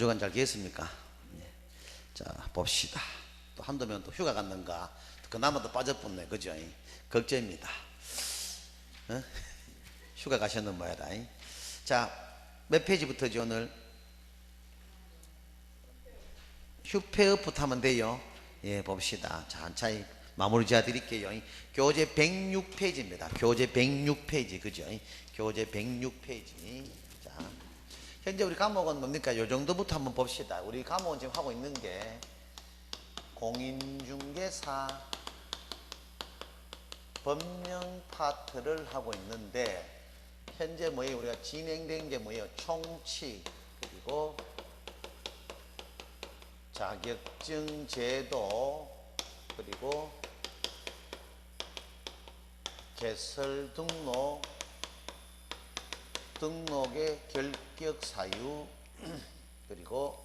주간 잘 계셨습니까? 자, 봅시다. 또 한두 명 또 휴가 갔는가? 그나마도 빠져붙네, 그죠? 걱정입니다. 어? 휴가 가셨는 모양이다. 자, 몇 페이지부터죠, 오늘? 휴폐업부터 하면 돼요. 예, 봅시다. 천천히 마무리 지어 드릴게요. 교재 106페이지입니다. 교재 106페이지, 그죠? 교재 106페이지. 자, 현재 우리 과목은 뭡니까? 요 정도부터 한번 봅시다. 우리 과목은 지금 하고 있는 게 공인중개사 법령 파트를 하고 있는데, 현재 뭐예요? 우리가 진행된 게 뭐예요? 총칙, 그리고 자격증 제도, 그리고 개설 등록, 등록의 결격 사유, 그리고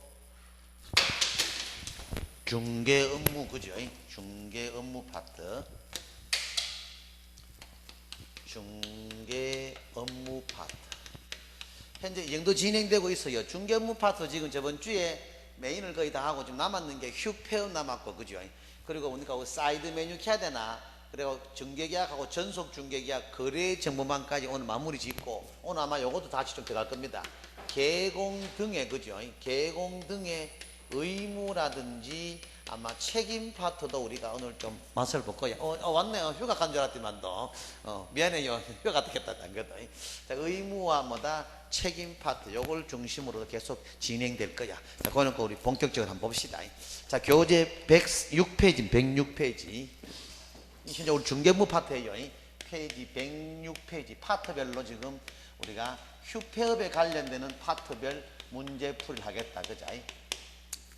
중개 업무, 그죠? 중개 업무 파트. 중개 업무 파트. 현재 이 정도 진행되고 있어요. 중개 업무 파트 지금 저번 주에 메인을 거의 다 하고 지금 남았는 게 휴폐업 남았고, 그죠? 그리고 우리가 사이드 메뉴 켜야 되나? 그리고 중개계약하고 전속 중개계약 거래 정보망까지 오늘 마무리 짓고, 오늘 아마 요것도 다시 좀 들어갈 겁니다. 개공 등의, 그죠? 개공 등의 의무라든지 아마 책임 파트도 우리가 오늘 좀 맛을 볼 거예요. 왔네요. 휴가 간 줄 알았더만도. 미안해요. 휴가 갔겠다. 안 거든. 자, 의무와 뭐다 책임 파트, 요걸 중심으로 계속 진행될 거야. 자, 그거는 우리 본격적으로 한번 봅시다. 자, 교재 106페이지, 106페이지. 현재 우리 중개부 파트예요. 페이지 106페이지 파트별로 지금 우리가 휴폐업에 관련되는 파트별 문제풀이를 하겠다. 그죠?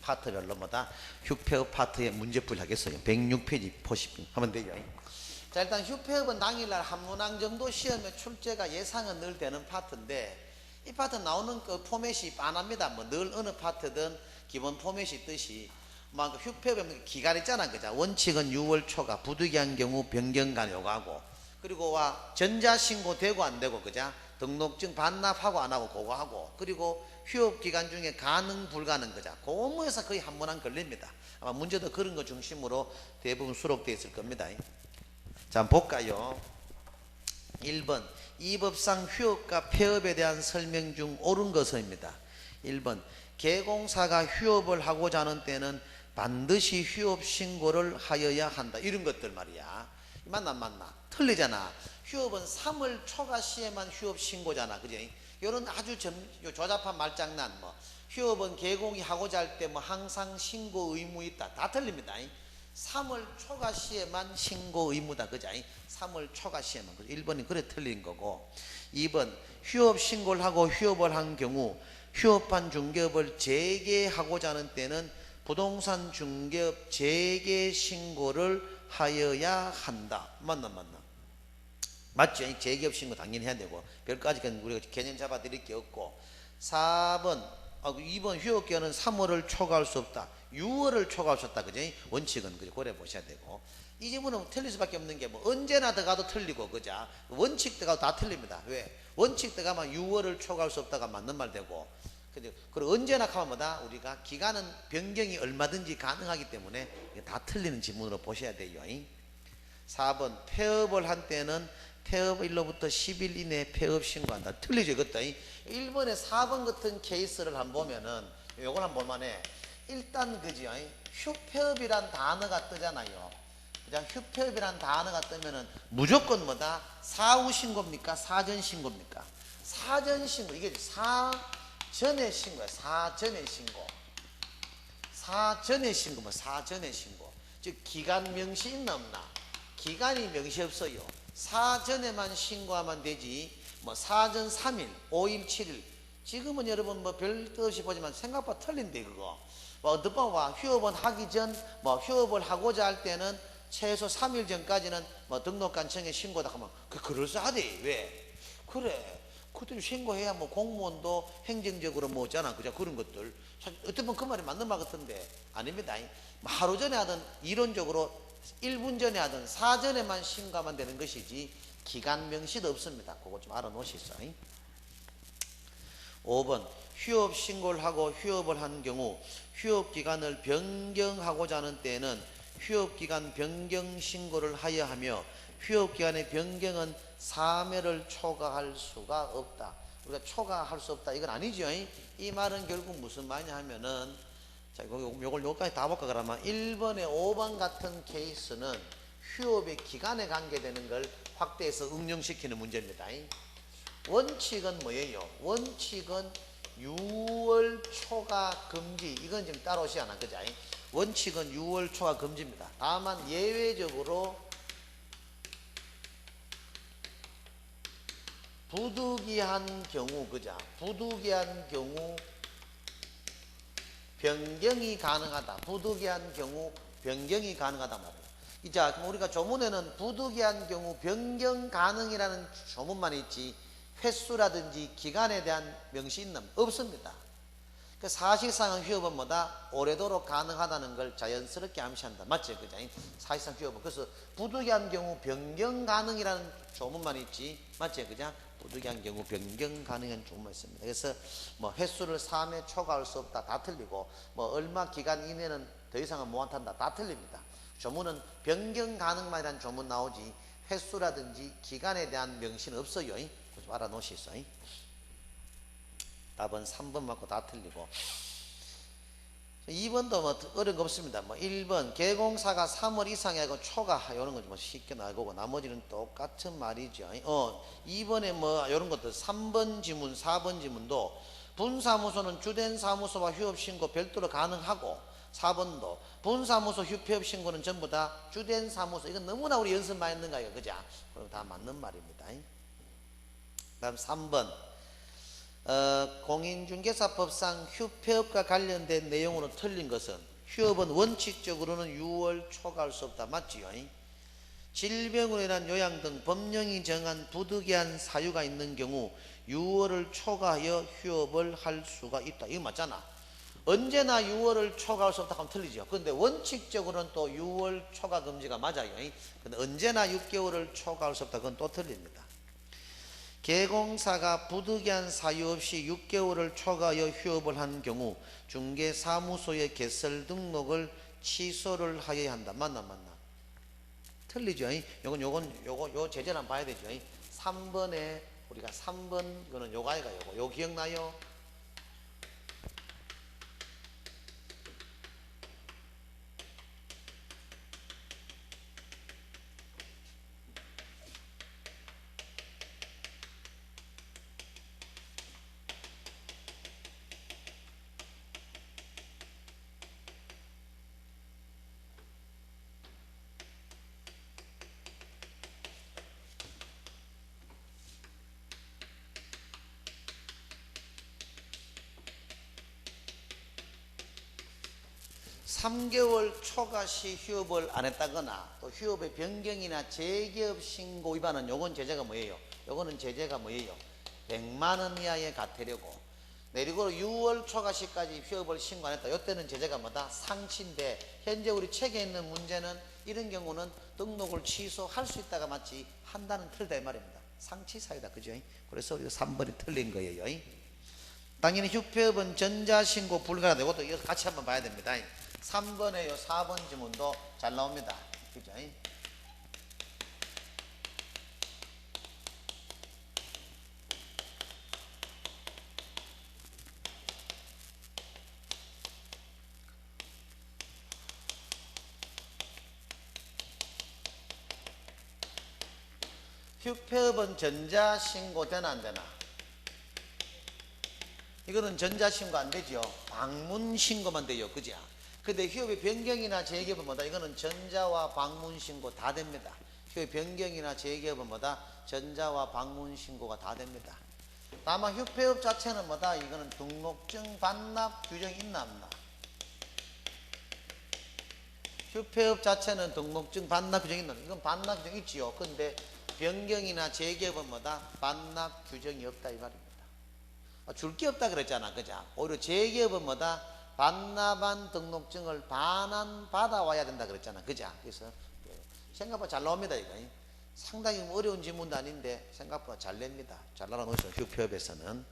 파트별로 뭐다 휴폐업 파트의 문제풀이를 하겠어요. 106페이지 보시면 하면 돼요. 자, 일단 휴폐업은 당일날 한 문항 정도 시험에 출제가 예상은 늘 되는 파트인데, 이 파트 나오는 그 포맷이 빤합니다. 뭐 늘 어느 파트든 기본 포맷이 있듯이 막 휴폐업의 기간 있잖아, 그죠? 원칙은 6월 초과, 부득이한 경우 변경간 요구하고, 그리고 와 전자신고 되고 안 되고, 그죠? 등록증 반납하고 안 하고 그거 하고, 그리고 휴업 기간 중에 가능 불가능, 그죠? 그거에서 거의 한 문항 걸립니다. 아마 문제도 그런 거 중심으로 대부분 수록되어 있을 겁니다. 자, 한번 볼까요? 1번 이 법상 휴업과 폐업에 대한 설명 중 옳은 것입니다. 1번 개공사가 휴업을 하고자 하는 때는 반드시 휴업 신고를 하여야 한다. 이런 것들 말이야. 맞나 안 맞나? 틀리잖아. 휴업은 3월 초과 시에만 휴업 신고잖아, 그죠? 이런 아주 조잡한 말장난, 뭐 휴업은 개공이 하고자 할 때 뭐 항상 신고 의무 있다, 다 틀립니다. 3월 초과 시에만 신고 의무다, 그죠? 3월 초과 시에만. 1번이 그래 틀린 거고, 2번 휴업 신고를 하고 휴업을 한 경우 휴업한 중개업을 재개하고자 하는 때는 부동산 중개업 재개 신고를 하여야 한다. 맞나 안 맞나? 맞죠? 재개업 신고 당연히 해야 되고, 별까지 우리가 개념 잡아 드릴 게 없고. 4번 2번 휴업기간은 3월을 초과할 수 없다. 6월을 초과할 수 없다, 그죠? 원칙은 그죠? 고려 보셔야 되고. 이 질문은 틀릴 수밖에 없는 게 뭐 언제나 들어가도 틀리고, 그죠? 원칙 들어가도 다 틀립니다. 왜? 원칙 들어가면 6월을 초과할 수 없다가 맞는 말 되고, 그리고 언제나 하면 뭐다 우리가 기간은 변경이 얼마든지 가능하기 때문에 다 틀리는 질문으로 보셔야 돼요. 4번 폐업을 한 때는 폐업일로부터 10일 이내에 폐업 신고한다. 틀리죠, 이것도. 1번에 4번 같은 케이스를 한번 보면은 요걸 한번 볼만해. 일단 그죠? 휴폐업이란 단어가 뜨잖아요. 그냥 휴폐업이란 단어가 뜨면은 무조건 뭐다 사후 신고입니까? 사전 신고입니까? 사전 신고. 이게 사전의 신고야. 사전의 신고. 사전의 신고, 뭐 사전의 신고. 즉 기간 명시 있나 없나? 기간이 명시 없어요. 사전에만 신고하면 되지, 뭐 사전 3일, 5일, 7일. 지금은 여러분 뭐 별도 없이 보지만 생각보다 틀린데, 그거. 뭐 어떤 봐, 휴업은 하기 전, 뭐 휴업을 하고자 할 때는 최소 3일 전까지는 뭐 등록관청에 신고다 하면 그럴싸하대. 왜? 그래. 그것도 신고해야 뭐 공무원도 행정적으로 뭐 있잖아, 그죠? 그런 것들. 어떤 분 그 말이 맞는 말 같은데 아닙니다. 하루 전에 하든 이론적으로 1분 전에 하든 사전에만 신고하면 되는 것이지 기간 명시도 없습니다. 그거 좀 알아놓으시죠. 5번 휴업 신고를 하고 휴업을 한 경우 휴업 기간을 변경하고자 하는 때에는 휴업 기간 변경 신고를 하여야 하며 휴업 기간의 변경은 3회를 초과할 수가 없다. 우리가 초과할 수 없다 이건 아니죠. 이 말은 결국 무슨 말이냐 하면은, 자, 요걸 여기까지 다 볼까 그러면 1번에 5번 같은 케이스는 휴업의 기간에 관계되는 걸 확대해서 응용시키는 문제입니다. 원칙은 뭐예요? 원칙은 6월 초과 금지, 이건 지금 따라오지 않아, 그죠? 원칙은 6월 초과 금지입니다. 다만 예외적으로 부득이한 경우, 그죠? 부득이한 경우 변경이 가능하다. 부득이한 경우 변경이 가능하다 말이에요. 자, 그럼 우리가 조문에는 부득이한 경우 변경 가능이라는 조문만 있지 횟수라든지 기간에 대한 명시는 없습니다. 그 사실상은 휴업은 뭐다? 오래도록 가능하다는 걸 자연스럽게 암시한다. 맞죠? 그죠? 사실상 휴업은. 그래서 부득이한 경우 변경 가능이라는 조문만 있지. 맞죠? 그죠? 부득이한 경우 변경 가능한 조문만 있습니다. 그래서 뭐 횟수를 3회 초과할 수 없다. 다 틀리고, 뭐 얼마 기간 이내는 더 이상은 못한다. 다 틀립니다. 조문은 변경 가능만이라는 조문 나오지 횟수라든지 기간에 대한 명시는 없어요. 좀 알아놓으시죠. 답은 3번 맞고 다 틀리고, 2번도 뭐 어려운 거 없습니다. 뭐 1번 개공사가 3월 이상에 하고 초과 이런 건 뭐 쉽게 나오고 나머지는 똑같은 말이죠. 2번에 뭐 이런 것들 3번 지문 4번 지문도 분사무소는 주된 사무소와 휴업 신고 별도로 가능하고, 4번도 분사무소 휴폐업 신고는 전부 다 주된 사무소. 이건 너무나 우리 연습 많이 했는 거예요. 그죠? 그럼 다 맞는 말입니다. 다음 3번 공인중개사법상 휴폐업과 관련된 내용으로 틀린 것은 휴업은 원칙적으로는 6월 초과할 수 없다. 맞지요? 질병으로 인한 요양 등 법령이 정한 부득이한 사유가 있는 경우 6월을 초과하여 휴업을 할 수가 있다. 이거 맞잖아. 언제나 6월을 초과할 수 없다 하면 틀리죠. 그런데 원칙적으로는 또 6월 초과 금지가 맞아요. 근데 언제나 6개월을 초과할 수 없다. 그건 또 틀립니다. 개공사가 부득이한 사유 없이 6개월을 초과하여 휴업을 한 경우 중개사무소의 개설 등록을 취소를 하여야 한다. 맞나? 틀리죠. 요 제재를 한번 봐야 되죠. 3번에 우리가 3번 이거는 요거 아이가 요 기억나요? 삼 3개월 초과 시 휴업을 안 했다거나 또 휴업의 변경이나 재개업 신고 위반은 요건 제재가 뭐예요? 요거는 제재가 뭐예요? 100만 원 이하의 과태료고, 내리고 6월 초과 시까지 휴업을 신고 안 했다. 요때는 제재가 뭐다? 상치인데, 현재 우리 책에 있는 문제는 이런 경우는 등록을 취소할 수 있다가 맞지 한다는 틀다 이 말입니다. 상치 사유다. 그죠? 그래서 우리가 3번이 틀린 거예요. 당연히 휴폐업은 전자신고 불가하다. 이것도 이거 같이 한번 봐야 됩니다. 3번에요 4번 지문도 잘 나옵니다. 그죠? 휴폐업은 전자신고 되나 안 되나? 이거는 전자신고 안 되죠. 방문신고만 돼요. 그죠? 근데 휴업의 변경이나 재개업은 뭐다? 이거는 전자와 방문신고 다 됩니다. 휴업의 변경이나 재개업은 뭐다? 전자와 방문신고가 다 됩니다. 다만 휴폐업 자체는 뭐다? 이거는 등록증 반납 규정이 있나 없나? 휴폐업 자체는 등록증 반납 규정이 있나? 이건 반납 규정이 있지요. 근데 변경이나 재개업은 뭐다? 반납 규정이 없다 이 말입니다. 줄 게 없다 그랬잖아. 그죠? 오히려 재개업은 뭐다? 반납한 등록증을 반환받아 와야 된다 그랬잖아. 그죠? 그래서 생각보다 잘 나옵니다. 이거 상당히 어려운 지문도 아닌데 생각보다 잘 냅니다. 잘 나눠놓으셔. 휴폐업에서는.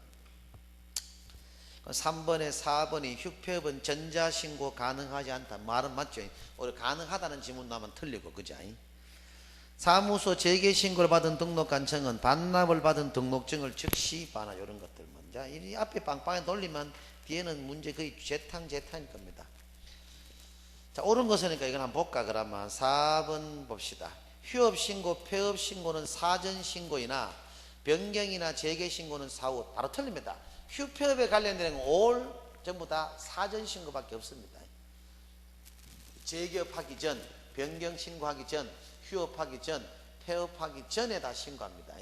3번에 4번이 휴폐업은 전자신고 가능하지 않다. 말은 맞죠? 오히려 가능하다는 지문 나면 틀리고, 그죠? 사무소 재개신고를 받은 등록관청은 반납을 받은 등록증을 즉시 반환. 이런 것들 먼저 이 앞에 빵빵에 돌리면 뒤에는 문제 거의 재탕일 겁니다. 자, 옳은 것이니까 이건 한번 볼까. 그러면 4번 봅시다. 휴업신고, 폐업신고는 사전신고이나 변경이나 재개신고는 사후. 바로 틀립니다. 휴폐업에 관련된 건 올 전부 다 사전신고밖에 없습니다. 재개업하기 전, 변경신고하기 전, 휴업하기 전, 폐업하기 전에 다 신고합니다.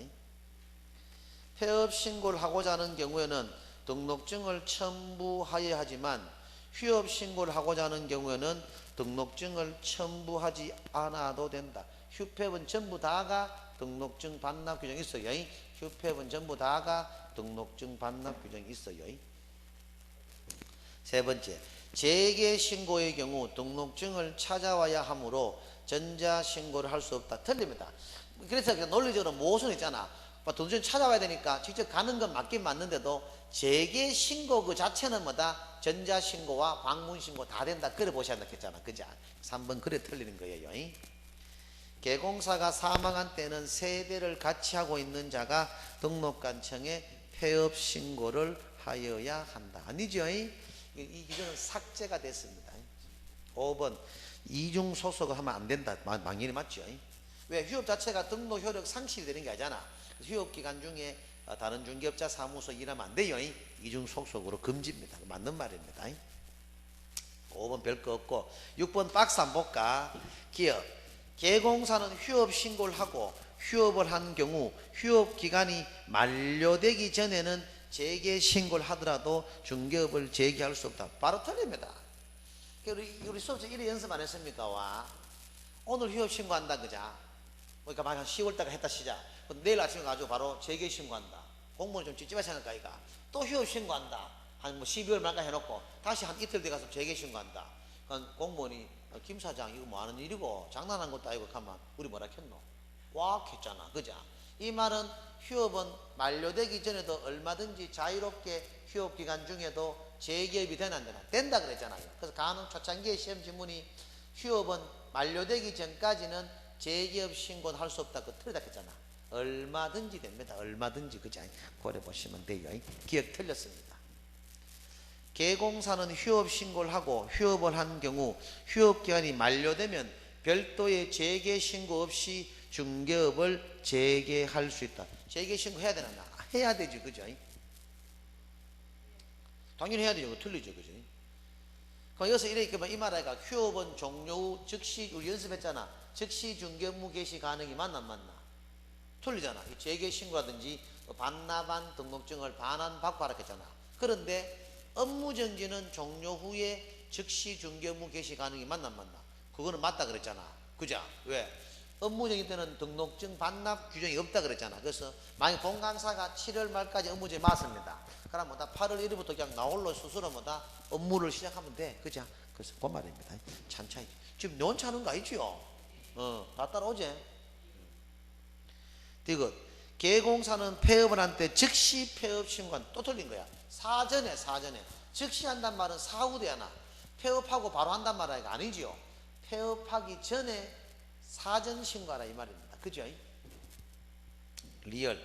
폐업신고를 하고자 하는 경우에는 등록증을 첨부하여야 하지만 휴업신고를 하고자 하는 경우에는 등록증을 첨부하지 않아도 된다. 휴폐업은 전부 다가 등록증 반납 규정이 있어요. 휴폐업은 전부 다가 등록증 반납 규정이 있어요. 세 번째, 재개신고의 경우 등록증을 찾아와야 하므로 전자신고를 할 수 없다. 틀립니다. 그래서 논리적으로 모순 있잖아. 등록증 찾아와야 되니까 직접 가는 건 맞긴 맞는데도 재개신고 그 자체는 뭐다? 전자신고와 방문신고 다 된다. 그래 보셔야 된다. 그죠? 3번 그래 틀리는 거예요. 개공사가 사망한 때는 세대를 같이 하고 있는 자가 등록관청에 폐업신고를 하여야 한다. 아니죠? 이 기준은 삭제가 됐습니다. 5번 이중소속을 하면 안 된다. 망연히 맞죠? 왜? 휴업 자체가 등록 효력 상실이 되는 게 아니잖아. 휴업기간 중에 다른 중개업자 사무소 일하면 안 돼요. 이중소속으로 금지입니다. 맞는 말입니다. 5번 별거 없고 6번 박스 한번 볼까. 기업 개공사는 휴업 신고를 하고 휴업을 한 경우 휴업기간이 만료되기 전에는 재개신고를 하더라도 중개업을 재개할 수 없다. 바로 틀립니다. 우리 수업에서 이래 연습 안 했습니까? 와, 오늘 휴업 신고한다. 그자? 그러니까 한 10월달에 했다 시작. 내일 아침에 가지고 바로 재개신고한다. 공무원이 좀 찝찝하지 않을까? 이가 또 휴업 신고한다. 한 12월 말까지 해놓고 다시 한 이틀 뒤에 가서 재개신고한다. 그러니까 공무원이 김 사장 이거 뭐 하는 일이고 장난한 것도 아니고 가만 우리 뭐라 했노? 와 했잖아. 그자? 이 말은 휴업은 만료되기 전에도 얼마든지 자유롭게 휴업기간 중에도 재개업이 되나 안 되나? 된다 그랬잖아요. 그래서 간혹 초창기에 시험 지문이 휴업은 만료되기 전까지는 재개업 신고는 할 수 없다. 그 틀리다 했잖아. 얼마든지 됩니다. 얼마든지. 그죠? 고려 보시면 돼요. 기억 틀렸습니다. 개공사는 휴업 신고를 하고 휴업을 한 경우 휴업기간이 만료되면 별도의 재개신고 없이 중개업을 재개할 수 있다. 재개신고 해야 되나? 해야 되지. 그죠? 당연히 해야 되죠. 틀리죠. 그죠? 그럼 여기서 이렇게 이 말하니까 휴업은 종료 후 즉시, 우리 연습했잖아. 즉시 중개업무 개시 가능이 맞나 안 맞나? 틀리잖아. 재개신고라든지 반납한 등록증을 반환받고 하라 했잖아. 그런데 업무정지는 종료 후에 즉시 중개업무 개시 가능이 맞나 안 맞나? 그거는 맞다 그랬잖아. 그죠? 왜? 업무정지 때는 등록증 반납 규정이 없다 그랬잖아. 그래서 만약 본강사가 7월 말까지 업무정지 맞습니다. 그럼 뭐다 8월 1일부터 그냥 나홀로 스스로 뭐다 업무를 시작하면 돼. 그죠? 그래서 그 말입니다. 찬찬히. 지금 연차하는 거 아니지요? 다 따라오지? 디귿. 개공사는 폐업을 한 때 즉시 폐업 신고한. 또 틀린 거야. 사전에. 즉시 한단 말은 사후 돼야나. 폐업하고 바로 한단 말은 아니지요. 폐업하기 전에 사전 신고하라 이 말입니다. 그죠? 리얼.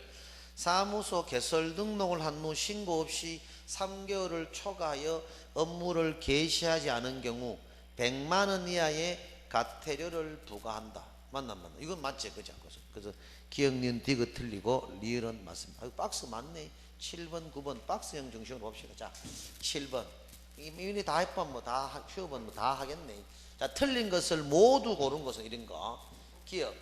사무소 개설 등록을 한 후 신고 없이 3개월을 초과하여 업무를 개시하지 않은 경우 100만 원 이하의 과태료를 부과한다. 맞나? 이건 맞지? 그죠? 그래서 기억니은 디귿 틀리고 리얼은 맞습니다. 박스 맞네. 7번, 9번 박스형 중심으로 봅시다. 자, 7번. 이미 다 했으면 뭐 다 휴업은 뭐 다 하겠네. 자, 틀린 것을 모두 고른 것은 이런 거. 기억.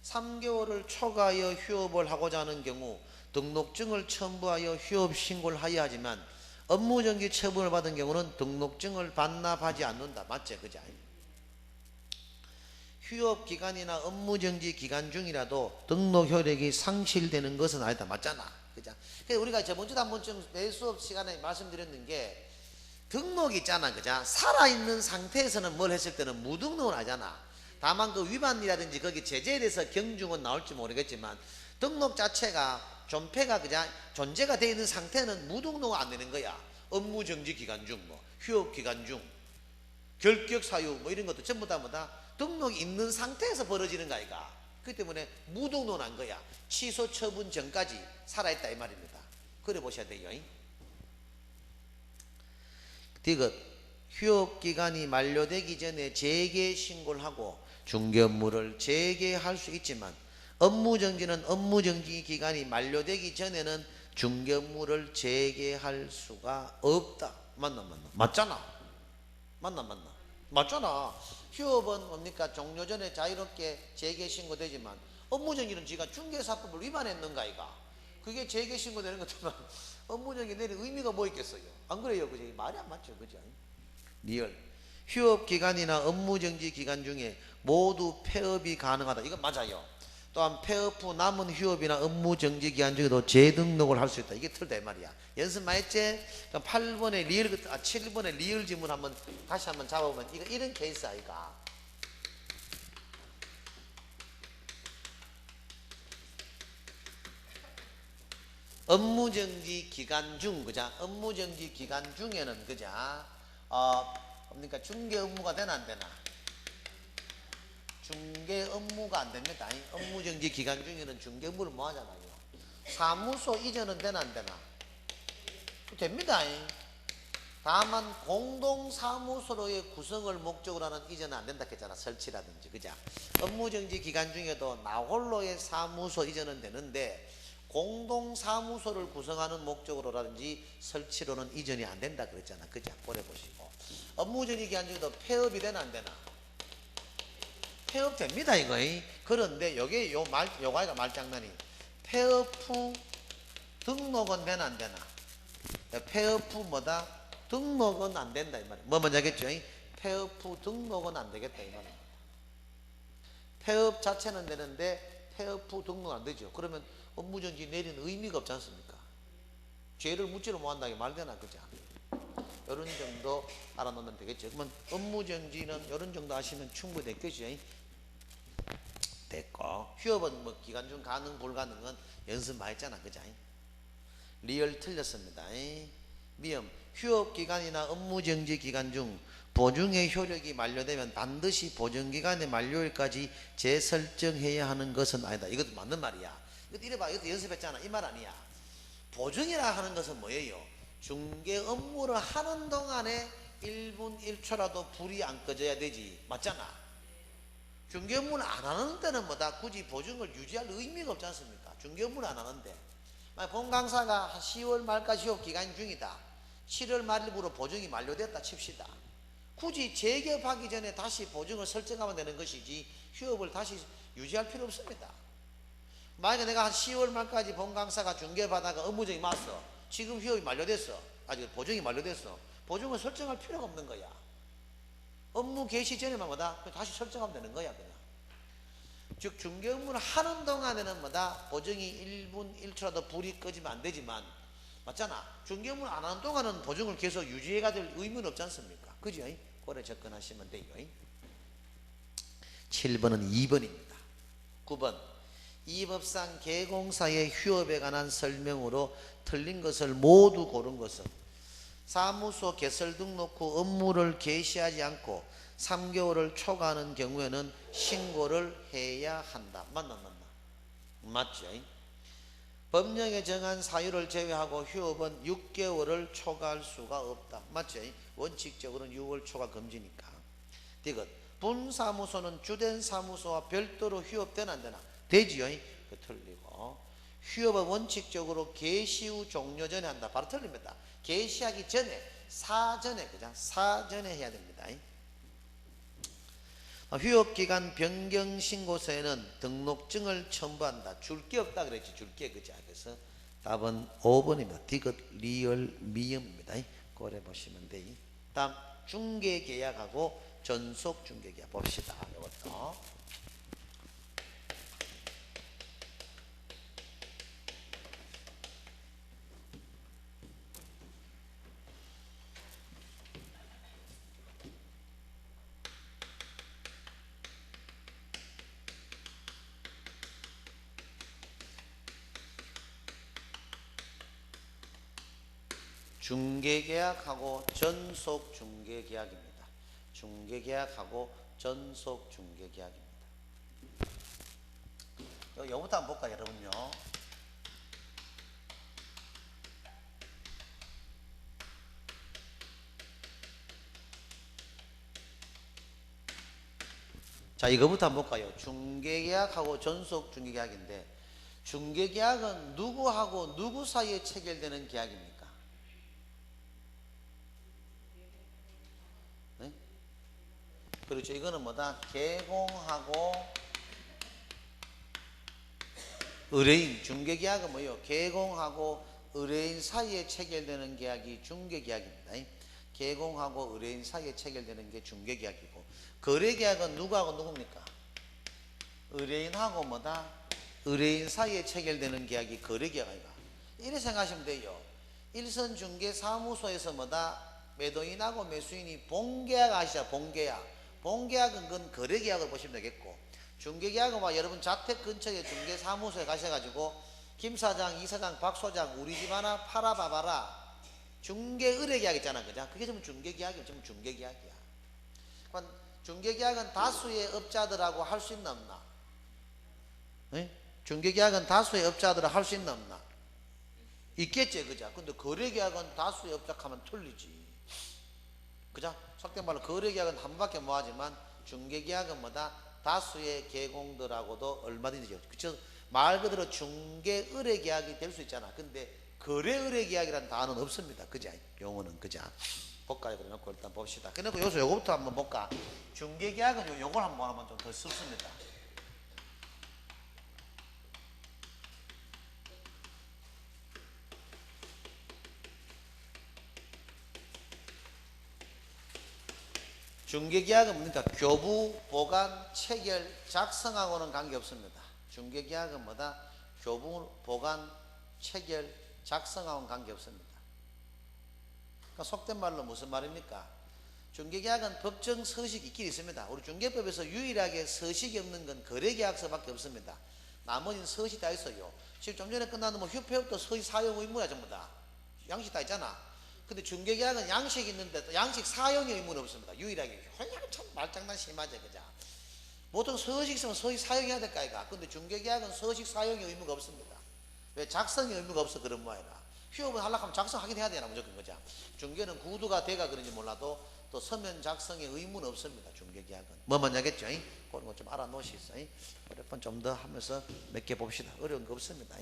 3개월을 초과하여 휴업을 하고자 하는 경우 등록증을 첨부하여 휴업 신고를 하여야 하지만 업무정지 처분을 받은 경우는 등록증을 반납하지 않는다. 맞지? 그죠? 휴업기간이나 업무정지 기간 중이라도 등록 효력이 상실되는 것은 아니다. 맞잖아. 그죠? 그래서 우리가 저번주도 한 번쯤 매 수업 시간에 말씀드렸는 게 등록이 있잖아. 그죠? 살아있는 상태에서는 뭘 했을 때는 무등록을 하잖아. 다만 그 위반이라든지 거기 제재에 대해서 경중은 나올지 모르겠지만 등록 자체가 존폐가 그냥 존재가 되어 있는 상태는 무등록은 안 되는 거야. 업무 정지 기간 중, 뭐 휴업 기간 중, 결격 사유 뭐 이런 것도 전부 다 등록이 있는 상태에서 벌어지는 거 아이가. 그렇기 때문에 무등록한 거야. 취소 처분 전까지 살아있다 이 말입니다. 그래 보셔야 돼요. 디귿 휴업 기간이 만료되기 전에 재개 신고를 하고 중개 업무를 재개할 수 있지만 업무 정지는 업무 정지 기간이 만료되기 전에는 중개 업무를 재개할 수가 없다. 맞나? 맞잖아. 맞나? 맞잖아. 휴업은 뭡니까? 종료 전에 자유롭게 재개 신고되지만 업무 정지는 지가 중개사법을 위반했는가 이가. 그게 재개 신고되는 것처럼 업무 정지 내린 의미가 뭐 있겠어요? 안 그래요? 그죠? 말이 안 맞죠? 그죠? 리얼. 휴업 기간이나 업무 정지 기간 중에 모두 폐업이 가능하다. 이건 맞아요. 또한 폐업 후 남은 휴업이나 업무 정지 기간 중에도 재등록을 할 수 있다. 이게 틀다 이 말이야. 연습 많이 했지? 8번의 리얼, 7번의 리얼 지문 한번 다시 한번 잡아보면 이거 이런 케이스 아이가. 업무 정지 기간 중, 그자? 업무 정지 기간 중에는, 그자? 그러니까 중개 업무가 되나 안 되나? 중개 업무가 안 됩니다. 업무 정지 기간 중에는 중개 업무를 뭐 하잖아요. 사무소 이전은 되나 안 되나? 됩니다. 다만 공동사무소로의 구성을 목적으로 하는 이전은 안 된다 했잖아. 설치라든지, 그자? 업무 정지 기간 중에도 나홀로의 사무소 이전은 되는데 공동사무소를 구성하는 목적으로라든지 설치로는 이전이 안 된다 그랬잖아. 그자? 보래 보시고. 업무 정지 기간 중에도 폐업이 되나 안 되나? 폐업됩니다 이거. 그런데 요게 요가이가 말장난이 폐업 후 등록은 되나 안 되나? 폐업 후 뭐다? 등록은 안 된다 이 말이야. 뭐 먼저 하겠죠? 폐업 후 등록은 안 되겠다 이 말이야. 폐업 자체는 되는데 폐업 후 등록은 안 되죠. 그러면 업무정지 내리는 의미가 없지 않습니까? 죄를 묻지를 못한다는 게 말되나 그죠? 이런 정도 알아놓으면 되겠죠. 그러면 업무정지는 이런 정도 하시면 충분히 됐겠죠. 됐고, 휴업은 뭐 기간 중 가능 불가능은 연습 많이 했잖아 그죠? 리얼 틀렸습니다. 미음 휴업 기간이나 업무 정지 기간 중 보증의 효력이 만료되면 반드시 보증기간의 만료일까지 재설정해야 하는 것은 아니다. 이것도 맞는 말이야. 이것도 이래봐. 이것도 연습했잖아. 이 말 아니야. 보증이라 하는 것은 뭐예요? 중개 업무를 하는 동안에 1분 1초라도 불이 안 꺼져야 되지. 맞잖아. 중개 업무를 안 하는 때는 뭐다? 굳이 보증을 유지할 의미가 없지 않습니까? 중개 업무를 안 하는데 본 강사가 한 10월 말까지 휴업 기간 중이다. 7월 말일부로 보증이 만료됐다 칩시다. 굳이 재개업하기 전에 다시 보증을 설정하면 되는 것이지 휴업을 다시 유지할 필요 없습니다. 만약에 내가 한 10월 말까지 본 강사가 중개받다가 업무정이 맞어. 지금 휴업이 만료됐어. 아직 보증이 만료됐어. 보증을 설정할 필요가 없는 거야. 업무 개시 전에만 뭐다? 다시 설정하면 되는 거야 그냥. 즉 중개 업무를 하는 동안에는 뭐다? 보증이 1분 1초라도 불이 꺼지면 안 되지만 맞잖아. 중개 업무를 안 하는 동안은 보증을 계속 유지해가 될 의무는 없지 않습니까? 그죠? 그래 접근하시면 돼요. 7번은 2번입니다. 9번 이 법상 개공사의 휴업에 관한 설명으로 틀린 것을 모두 고른 것은 사무소 개설 등록 후 업무를 개시하지 않고 3개월을 초과하는 경우에는 신고를 해야 한다. 맞나? 맞죠? 법령에 정한 사유를 제외하고 휴업은 6개월을 초과할 수가 없다. 맞죠? 원칙적으로는 6월 초과 금지니까. 디귿 분사무소는 주된 사무소와 별도로 휴업되나 안 되나? 되지요? 그 틀리고. 휴업은 원칙적으로 개시 후 종료 전에 한다. 바로 틀립니다. 개시하기 전에 사전에 그냥 사전에 해야 됩니다. 휴업기간 변경 신고서에는 등록증을 첨부한다. 줄 게 없다 그랬지. 줄 게 그죠? 그래서 답은 5번입니다. 디귿 리얼 미음입니다. 고래 보시면 돼. 다음 중개계약하고 전속 중개계약 봅시다. 이것도 중개계약하고 전속중개계약입니다. 중개계약하고 전속중개계약입니다. 요거부터 한번 볼까요, 여러분요? 자, 이거부터 한번 볼까요? 중개계약하고 전속중개계약인데, 중개계약은 누구하고 누구 사이에 체결되는 계약입니까? 네? 그렇죠. 이거는 뭐다? 개공하고 의뢰인. 중개계약은 뭐예요? 개공하고 의뢰인 사이에 체결되는 계약이 중개계약입니다. 개공하고 의뢰인 사이에 체결되는 게 중개계약이고, 거래계약은 누구하고 누굽니까? 의뢰인하고 뭐다? 의뢰인 사이에 체결되는 계약이 거래계약이다. 이렇게 생각하시면 돼요. 일선중개사무소에서 뭐다? 매도인하고 매수인이 본계약 아시죠? 본계약. 본계약은 그건 거래계약을 보시면 되겠고, 중개계약은 막 여러분 자택 근처에 중개사무소에 가셔가지고 김 사장, 이 사장, 박 소장 우리 집 하나 팔아봐봐라. 중개의뢰계약 있잖아, 그죠? 그게 전부 중개계약이에요. 전부 중개계약이야. 그러니까 중개계약은 다수의 업자들하고 할 수 있나 없나? 네? 중개계약은 다수의 업자들하고 할 수 있나 없나? 있겠지, 그죠? 근데 거래계약은 다수의 업자하면 틀리지, 그죠? 속된 말로 거래계약은 한 번밖에 못 하지만 중개계약은 뭐다? 다수의 계공들하고도 얼마든지, 그쵸? 말 그대로 중개의뢰계약이 될 수 있잖아. 근데 거래의뢰계약이라는 단어는 없습니다, 그죠? 용어는, 그죠? 볼까요? 그래놓고 일단 봅시다. 그래놓고 여기서 요거부터 한번 볼까? 중개계약은 요걸 한번 하면 좀 더 씁습니다. 중개계약은 뭡니까? 교부, 보관, 체결, 작성하고는 관계없습니다. 중개계약은 뭐다? 교부, 보관, 체결, 작성하고는 관계없습니다. 그러니까 속된 말로 무슨 말입니까? 중개계약은 법정 서식이 있긴 있습니다. 우리 중개법에서 유일하게 서식이 없는 건 거래계약서밖에 없습니다. 나머지는 서식 다 있어요. 지금 좀 전에 끝나는 뭐 휴폐업도 서식 사용 의무야, 전부 다. 양식 다 있잖아. 근데 중개계약은 양식이 있는데 양식 사용의 의무는 없습니다. 유일하게. 참 말장난 심하죠, 그죠? 보통 서식 있으면 서식 사용해야 될까, 이가. 근데 중개계약은 서식 사용의 의무가 없습니다. 왜? 작성의 의무가 없어, 그런 모양이라. 휴업을 하려고 하면 작성하긴 해야 되나, 무조건, 그죠? 중개는 구두가 돼가 그런지 몰라도 또 서면 작성의 의무는 없습니다, 중개계약은. 뭐만 하겠죠? 그런 거 좀 알아놓으시죠. 몇 번 좀 더 하면서 몇 개 봅시다. 어려운 거 없습니다.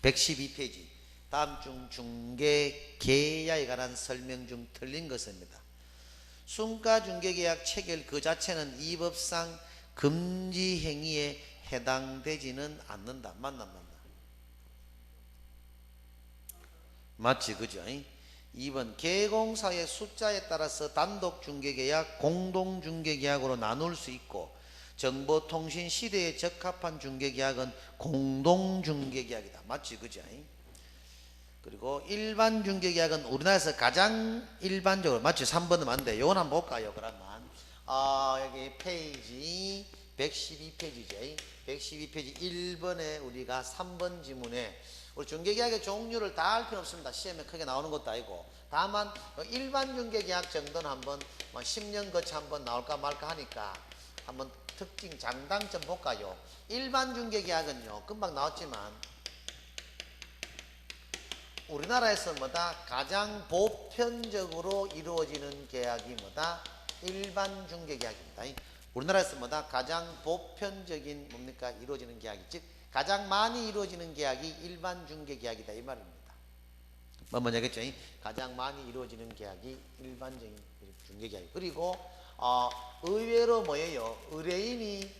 112페이지. 다음 중 중개계약에 관한 설명 중 틀린 것입니다. 순가중개계약 체결 그 자체는 이 법상 금지 행위에 해당되지는 않는다. 맞나? 맞지, 그죠? 2번 계공사의 숫자에 따라서 단독중개계약, 공동중개계약으로 나눌 수 있고, 정보통신 시대에 적합한 중개계약은 공동중개계약이다. 맞지, 그죠? 그리고 일반 중개계약은 우리나라에서 가장 일반적으로, 맞죠? 3번은 맞는데 요건 한번 볼까요? 그러면 여기 페이지 112페이지죠. 112페이지 1번에 우리가 3번 지문에 우리 중개계약의 종류를 다 할 필요 없습니다. 시험에 크게 나오는 것도 아니고. 다만 일반 중개계약 정도는 한번 10년 거치 한번 나올까 말까 하니까 한번 특징, 장단점 볼까요? 일반 중개계약은요, 금방 나왔지만 우리나라에서 뭐다? 가장 보편적으로 이루어지는 계약이 뭐다? 일반 중개계약입니다. 우리나라에서 뭐다? 가장 보편적인 뭡니까? 이루어지는 계약이, 즉 가장 많이 이루어지는 계약이 일반 중개계약이다, 이 말입니다. 뭐 뭐냐겠죠? 가장 많이 이루어지는 계약이 일반적인 중개계약. 그리고 의외로 뭐예요? 의뢰인이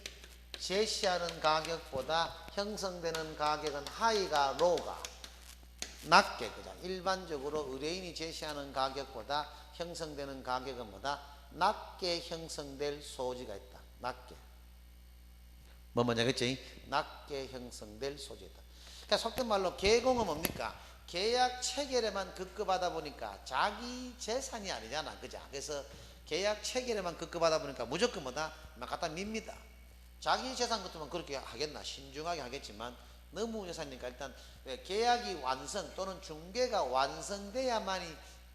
제시하는 가격보다 형성되는 가격은 하이가 로우가 낮게, 그죠? 일반적으로 의뢰인이 제시하는 가격보다 형성되는 가격은 뭐다? 낮게 형성될 소지가 있다. 낮게. 뭐 뭐냐겠지? 낮게 형성될 소지가 있다. 그러니까 속된 말로 계공은 뭡니까? 계약 체결에만 급급하다 보니까 자기 재산이 아니잖아, 그죠? 그래서 계약 체결에만 급급하다 보니까 무조건 뭐다? 막 갖다 밉니다. 자기 재산 같으면 그렇게 하겠나? 신중하게 하겠지만 너무 여사니까 일단 계약이 완성 또는 중개가 완성돼야만이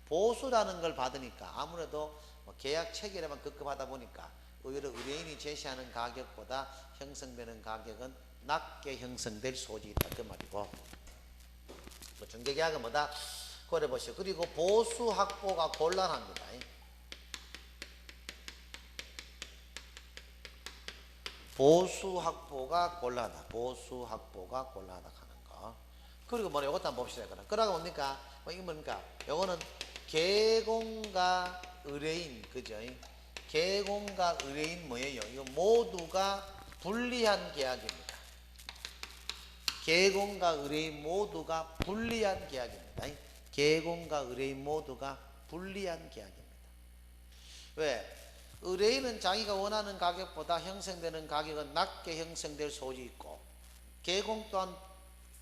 보수라는 걸 받으니까 아무래도 계약 체결에만 급급하다 보니까 의외로 의뢰인이 제시하는 가격보다 형성되는 가격은 낮게 형성될 소지가 있다 그 말이고, 중개계약은 뭐다? 고려 보시오. 그리고 보수 확보가 곤란합니다. 보수 확보가 곤란하다. 보수 확보가 곤란하다 하는 거. 그리고 뭐냐, 이것도 한번 봅시다. 그러가 뭡니까? 이게 뭡니까? 요거는 개공과 의뢰인, 그죠? 개공과 의뢰인 뭐예요? 이거 모두가 불리한 계약입니다. 개공과 의뢰인 모두가 불리한 계약입니다. 개공과 의뢰인 모두가 불리한 계약입니다. 왜? 의뢰인은 자기가 원하는 가격보다 형성되는 가격은 낮게 형성될 소지 있고, 개공 또한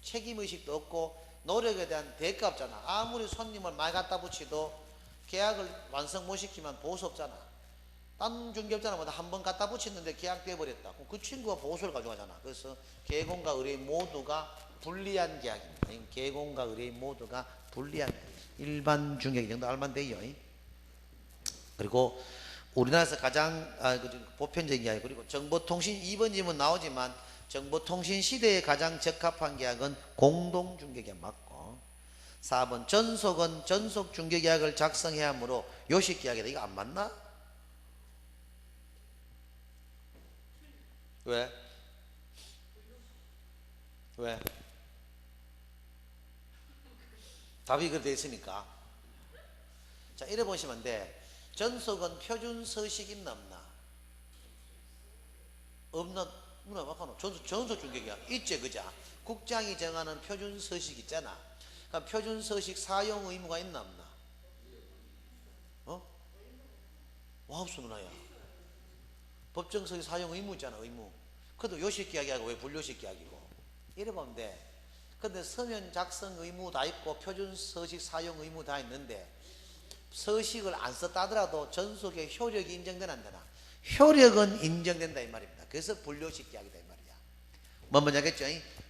책임의식도 없고 노력에 대한 대가 없잖아. 아무리 손님을 많이 갖다 붙이도 계약을 완성 못 시키면 보수 없잖아. 딴 중개업자는 한 번 갖다 붙였는데 계약돼 버렸다. 그럼 그 친구가 보수를 가져가잖아. 그래서 개공과 의뢰인 모두가 불리한 계약입니다. 개공과 의뢰인 모두가 불리한 일반 중개 정도 알면 돼요. 그리고 우리나라에서 가장 보편적인 계약, 그리고 정보통신 2번 질문 나오지만 정보통신 시대에 가장 적합한 계약은 공동중개계약 맞고, 4번 전속은 전속중개계약을 작성해야 하므로 요식계약이다. 이거 안 맞나? 왜? 왜? 답이 그렇게 되어 있으니까. 자, 이래 보시면 돼. 전속은 표준 서식 있나 없나? 없나? 전속 중개계약 있지, 그자? 국장이 정하는 표준 서식 있잖아. 그러니까 표준 서식 사용 의무가 있나 없나? 와, 없어 누나야. 법정 서식 사용 의무 있잖아, 의무. 그래도 요식 계약이고 왜 불요식 계약이고? 이래 보면 돼. 근데 서면 작성 의무 다 있고 표준 서식 사용 의무 다 있는데 서식을 안 썼다 하더라도 전속의 효력이 인정되나 안 되나? 효력은 인정된다 이 말입니다. 그래서 불요식 계약이다 이 말이야. 뭐 먼저 하겠죠?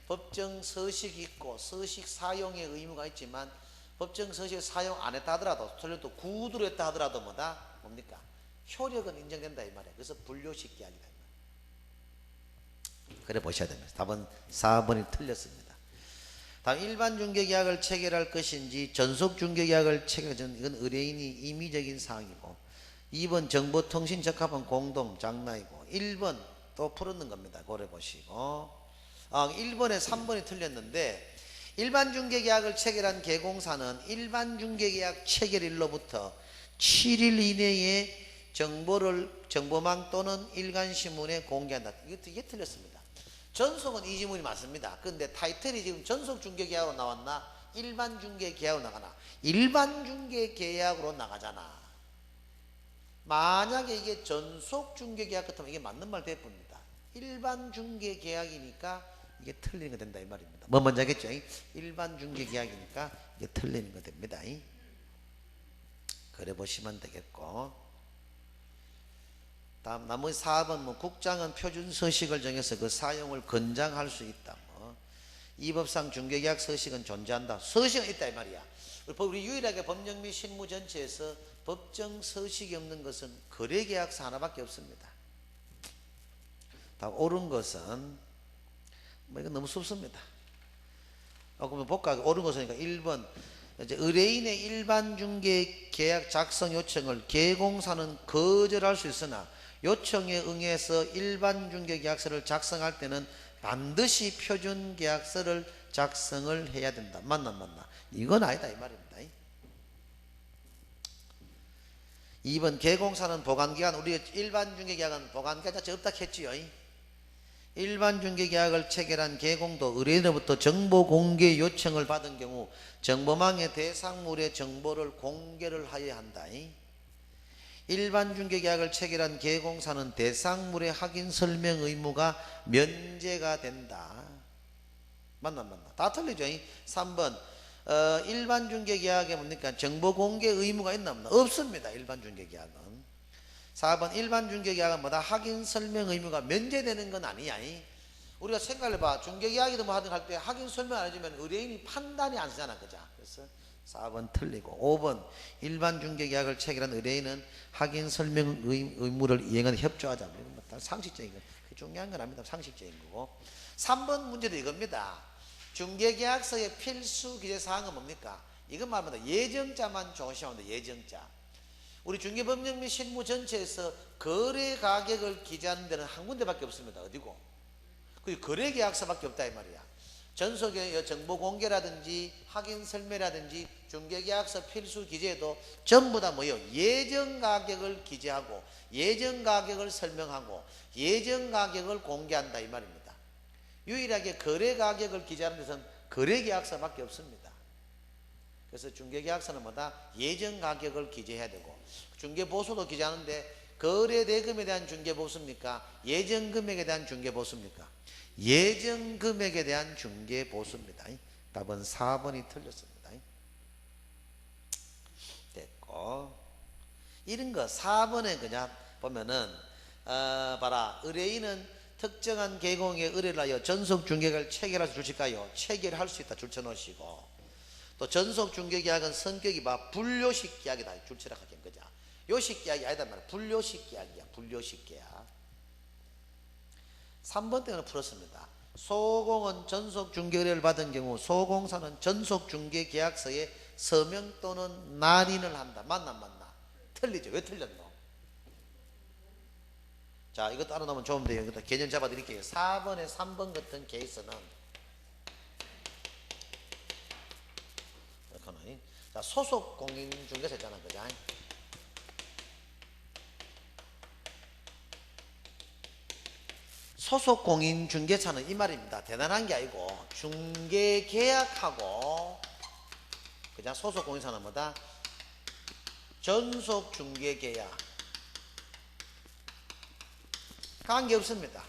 법정 서식이 있고 서식 사용의 의무가 있지만 법정 서식 사용 안 했다 하더라도 틀려도 구두로 했다 하더라도 뭡니까? 효력은 인정된다 이 말이야. 그래서 불요식 계약이다 이 말이야. 그래 보셔야 됩니다. 답은 4번이 틀렸습니다. 다음 일반 중개계약을 체결할 것인지 전속 중개계약을 체결하는, 이건 의뢰인이 임의적인 사항이고, 2번 정보통신 적합한 공동 장라이고, 1번 또 풀었는 겁니다. 고려 보시고. 1번에 3번이 틀렸는데, 일반 중개계약을 체결한 개공사는 일반 중개계약 체결일로부터 7일 이내에 정보망 또는 일간신문에 공개한다. 이게 틀렸습니다. 전속은 이 지문이 맞습니다. 그런데 타이틀이 지금 전속 중개계약으로 나왔나? 일반 중개계약으로 나가나? 일반 중개계약으로 나가잖아. 만약에 이게 전속 중개계약 같으면 이게 맞는 말 대부분입니다. 일반 중개계약이니까 이게 틀리는 거 된다 이 말입니다. 뭐 먼저 하겠죠? 일반 중개계약이니까 이게 틀리는 거 됩니다. 그래 보시면 되겠고, 다음 나머지 4번 국장은 표준 서식을 정해서 그 사용을 권장할 수 있다. 이 법상 중개계약 서식은 존재한다. 서식은 있다 이 말이야. 우리 유일하게 법령 및 실무 전체에서 법정 서식이 없는 것은 거래계약서 하나밖에 없습니다. 다음 옳은 것은 이건 너무 쉽습니다. 그러면 볼까? 옳은 것이니까 1번 이제 의뢰인의 일반 중개 계약 작성 요청을 개공사는 거절할 수 있으나 요청에 응해서 일반 중개 계약서를 작성할 때는 반드시 표준 계약서를 작성을 해야 된다. 맞나? 이건 아니다 이 말입니다. 2번 개공사는 보관기간, 우리 일반 중개 계약은 보관기간 자체 없다 했지요. 일반 중개 계약을 체결한 개공도 의뢰인으로부터 정보 공개 요청을 받은 경우 정보망의 대상물의 정보를 공개를 하여야 한다. 일반 중개 계약을 체결한 개공사는 대상물의 확인 설명 의무가 면제가 된다. 맞나? 다 틀리죠. 3번 일반 중개 계약에 뭡니까? 정보 공개 의무가 있나 없나? 없습니다. 일반 중개 계약은. 4번 일반 중개 계약은 확인 설명 의무가 면제되는 건 아니야. 우리가 생각해봐. 중개계약이든 뭐 하든 할 때 확인 설명 안 해주면 의뢰인이 판단이 안 쓰잖아. 그죠? 그래서 4번 틀리고 5번 일반 중개계약을 체결한 의뢰인은 확인 설명 의무를 이행하는 협조하자. 이건 뭐 상식적인 거. 중요한 건 아닙니다. 상식적인 거고. 3번 문제도 이겁니다. 중개계약서의 필수 기재사항은 뭡니까? 이건 말합니다. 예정자만 조심하면 돼. 예정자. 우리 중개법령 및 실무 전체에서 거래 가격을 기재하는 데는 한 군데밖에 없습니다. 어디고? 그 거래계약서밖에 없다 이 말이야. 전속의 정보 공개라든지 확인 설명이라든지 중개계약서 필수 기재도 전부 다 뭐예요? 예정 가격을 기재하고 예정 가격을 설명하고 예정 가격을 공개한다 이 말입니다. 유일하게 거래 가격을 기재하는 데서는 거래계약서밖에 없습니다. 그래서 중개계약서는 뭐다? 예정 가격을 기재해야 되고 중개보수도 기재하는데 거래 대금에 대한 중개보수입니까? 예정 금액에 대한 중개보수입니까? 예정 금액에 대한 중개보수입니다. 답은 4번이 틀렸습니다. 됐고 이런 거 4번에 그냥 보면은 봐라. 의뢰인은 특정한 계공의 의뢰를 하여 전속 중개계약을 체결할 수 있을까요? 체결할 수 있다 줄쳐 놓으시고 또 전속 중개계약은 성격이 분료식 계약이다 줄쳐라 하긴 거죠. 요식 계약이 아니다 말이야. 분료식 계약이야. 분료식 계약. 3번 때는 풀었습니다. 소공은 전속 중개 의뢰를 받은 경우 소공사는 전속 중개 계약서에 서명 또는 날인을 한다. 맞나 안 맞나? 틀리죠. 왜 틀렸노? 자, 이것도 알아놓으면 좋으면 돼요. 이것도 개념 잡아드릴게요. 4번에 3번 같은 케이스는 자, 소속 공인중개사 있잖아. 그죠? 소속 공인중개사는 이 말입니다. 대단한 게 아니고 중개계약하고 그냥 소속 공인사는 뭐다? 전속 중개계약 관계없습니다.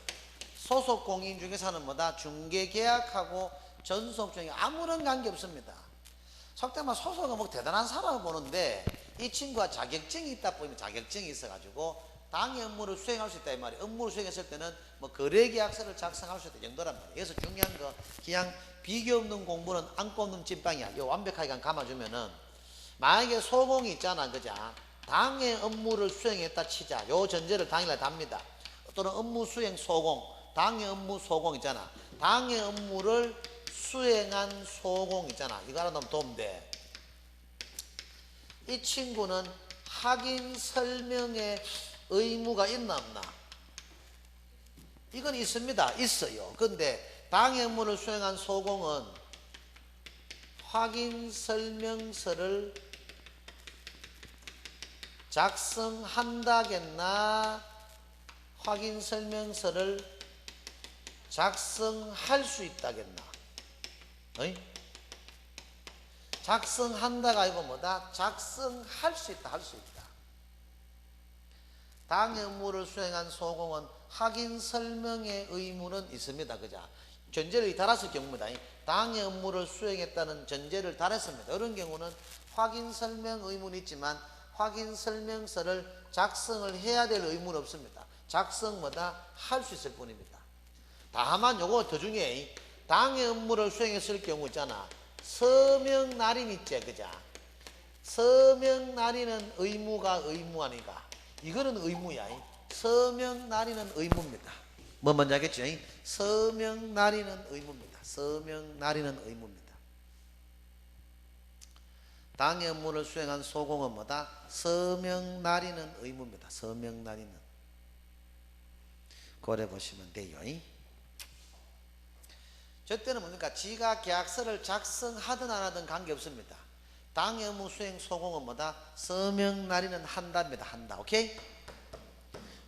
소속 공인중개사는 뭐다? 중개계약하고 전속 중개 아무런 관계없습니다. 속되면 소속은 뭐 대단한 사람을 보는데 이 친구가 자격증이 있다 보면 자격증이 있어가지고 당의 업무를 수행할 수 있다 이 말이에요. 업무를 수행했을 때는 뭐 거래계약서를 작성할 수 있다 정도란 말이에요. 그래서 중요한 거 그냥 비교 없는 공부는 안고 없는 찐빵이야. 요 완벽하게 감아주면은 만약에 소공이 있잖아, 그죠? 당의 업무를 수행했다 치자. 요 전제를 당일날 답니다. 또는 업무 수행 소공, 당의 업무 소공 있잖아. 당의 업무를 수행한 소공 있잖아. 이거 알아놓으면 도움 돼. 이 친구는 확인 설명에 의무가 있나 없나? 이건 있습니다. 있어요. 근데 당의 업무를 수행한 소공은 확인 설명서를 작성한다겠나? 확인 설명서를 작성할 수 있다겠나? 어이? 작성한다가 아니고 뭐다? 작성할 수 있다. 할 수 있다. 당의 업무를 수행한 소공은 확인 설명의 의무는 있습니다. 그죠? 전제를 달았을 경우입니다. 당의 업무를 수행했다는 전제를 달았습니다. 이런 경우는 확인 설명 의무는 있지만 확인 설명서를 작성을 해야 될 의무는 없습니다. 작성 뭐다? 할 수 있을 뿐입니다. 다만 요거 더 중요해. 당의 업무를 수행했을 경우 있잖아. 서명 날인 있지, 그죠? 서명 날인은 의무가 의무 아닌가? 이거는 의무야. 서명 날인은 의무입니다. 뭐 뭔지 알겠죠? 서명 날인은 의무입니다. 서명 날인은 의무입니다. 당의 업무를 수행한 소공은 뭐다? 서명 날인은 의무입니다. 서명 날인은. 고려 보시면 돼요. 저 때는 뭡니까? 지가 계약서를 작성하든 안 하든 관계없습니다. 당의 업무 수행 소공은 뭐다? 서명 날인은 한답니다. 한다. 오케이?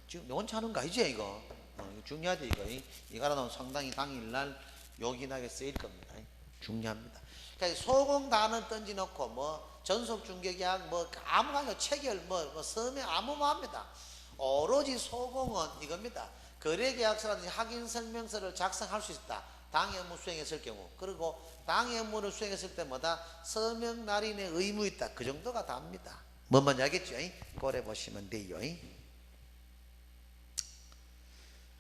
지금 원치 하는 거 아니지 이거? 이거 중요하지 이거. 이거 알아놓으면 상당히 당일날 요긴하게 쓰일 겁니다. 중요합니다. 그러니까 소공 단어 던지놓고 뭐 전속 중개계약 뭐 아무거나 체결 뭐 서명 아무뭐 합니다. 오로지 소공은 이겁니다. 거래계약서라든지 확인설명서를 작성할 수 있다. 당의 업무 수행했을 경우. 그리고 당의 업무를 수행했을 때마다 서명 날인의 의무 있다. 그 정도가 답니다. 뭔 말인지 알겠죠? 고래 보시면 돼요.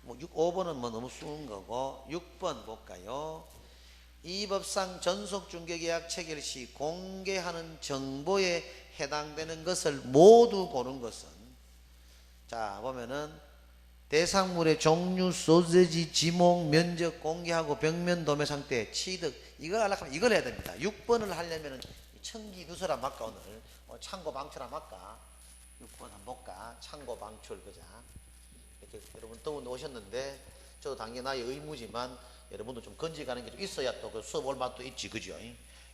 5번은 뭐 너무 쉬운 거고 6번 볼까요? 이 법상 전속중개계약 체결 시 공개하는 정보에 해당되는 것을 모두 고른 것은, 자 보면은 대상물의 종류, 소재지, 지목, 면적 공개하고 벽면 도매 상태, 취득, 이걸 하려면 이걸 해야 됩니다. 6번을 하려면은 청기 누설한 막까 오늘 창고 방출 한 할까? 6번 한번 볼까? 창고 방출 그자. 이렇게 여러분 더운 오셨는데 저도 당연히 나의 의무지만 여러분도 좀 건져가는 게 좀 있어야 또 그 수업 올 맛도 있지, 그죠?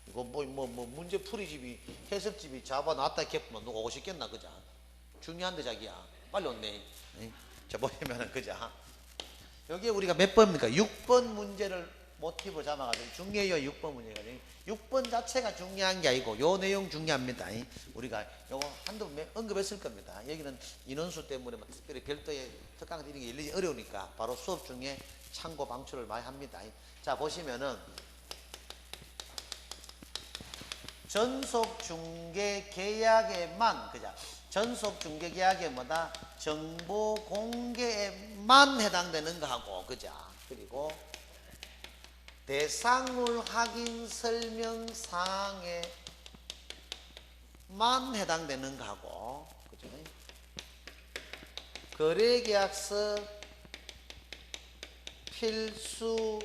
이거 뭐 문제 풀이집이 해석집이 잡아놨다 했구만 누가 오고 싶겠나, 그자? 중요한데 자기야 빨리 왔네. 자 보시면은 그자 여기에 우리가 몇 번입니까? 6번 문제를 모티브 잡아가지고 중요해요. 6번 문제가 6번 자체가 중요한 게 아니고 요 내용 중요합니다. 우리가 요거 한두 번 언급했을 겁니다. 여기는 인원수 때문에 특별히 별도의 특강 이런 게 열리기 어려우니까 바로 수업 중에 참고 방출을 많이 합니다. 자 보시면은 전속중개계약에만, 그자 전속중개계약에 뭐다? 정보 공개에만 해당되는 거하고, 그자 그리고 대상물 확인 설명사항에만 해당되는 거하고, 그죠? 거래계약서 필수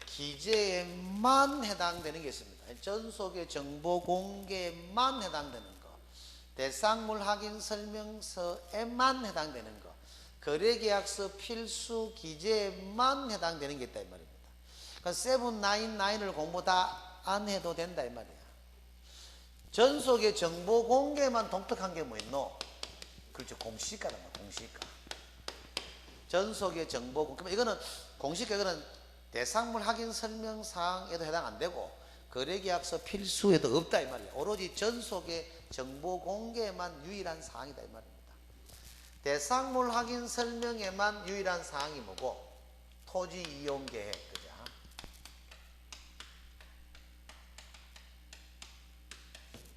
기재에만 해당되는 게 있습니다. 전속의 정보 공개에만 해당되는 거, 대상물 확인 설명서에만 해당되는 거, 거래계약서 필수 기재에만 해당되는 게 있다 이 말입니다. 그러니까 799을 공부 다 안 해도 된다 이 말이야. 전속의 정보 공개만 독특한 게 뭐 있노? 그렇죠, 공시가다, 공시가. 전속의 정보 공개, 이거는 공시가, 이거는 대상물 확인 설명 사항에도 해당 안 되고 거래계약서 필수에도 없다 이 말이야. 오로지 전속의 정보 공개에만 유일한 사항이다 이 말입니다. 대상물 확인 설명에만 유일한 사항이 뭐고? 토지 이용 계획, 그죠?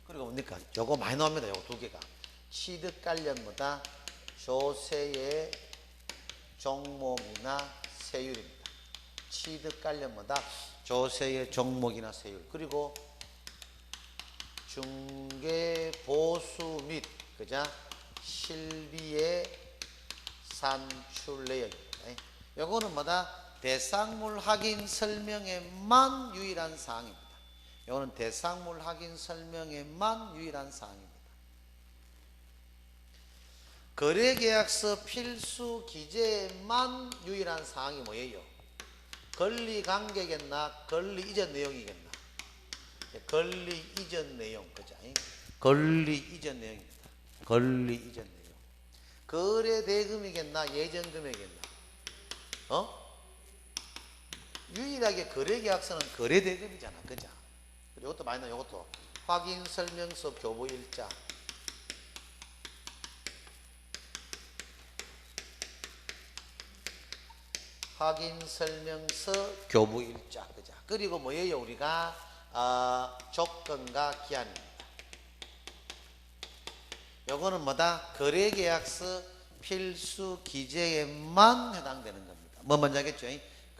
그리고 뭡니까? 요거 많이 나옵니다. 요거 두 개가 취득 관련 뭐다? 조세의 종목이나 세율입니다. 취득 관련 뭐다? 조세의 종목이나 세율. 그리고 중개 보수 및 그자 실비의 산출 내역입니다. 요거는 뭐다? 대상물 확인 설명에만 유일한 사항입니다. 요거는 대상물 확인 설명에만 유일한 사항입니다. 거래계약서 필수 기재에만 유일한 사항이 뭐예요? 권리관계겠나? 권리 이전 내용이겠나? 권리 이전 내용, 그죠? 권리 이전 내용입니다. 권리 이전 내용. 거래대금이겠나? 예전금이겠나? 유일하게 거래계약서는 거래대금이잖아, 그죠? 그리고 이것도 많이 나와. 이것도 확인설명서 교부일자. 확인설명서 교부일자, 그죠? 그리고 뭐예요? 우리가 조건과 기한입니다. 요거는 뭐다? 거래계약서 필수 기재에만 해당되는 겁니다. 뭐 먼저 하겠죠?